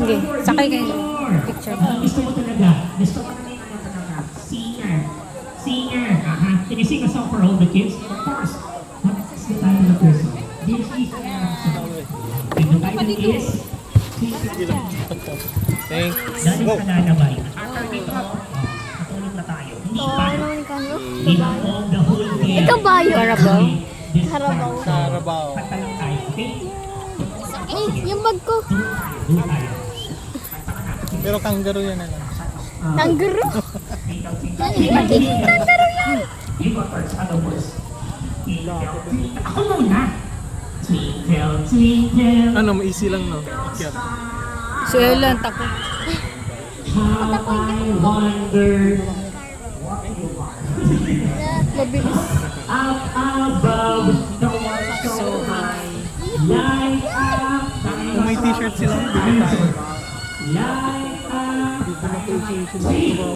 Okay, sakay kayo. Picture. Gusto mo talaga. Gusto mo na yung talaga. Singer. Singer. Can you sing a song for all the kids? Of course. What's the title of your song? This is the title is Thanks. Dahil sa nanabay. After dito, katulog na tayo. Hindi pa. Hindi pa all the whole day. Ito ba yung Carabao? Carabao. Carabao. Kanta lang tayo, okay? Yung bag ko. Doon tayo. Pero kangaroo yan na lang. Tanggaro. You go first, other words. Ako muna. Twinkle, twinkle. Ano, easy lang no? Akyat. So yun lang, tako. How I wonder Mabilis. up above the world so high. Light up. Kung may t-shirt sila, bili tayo. Light up.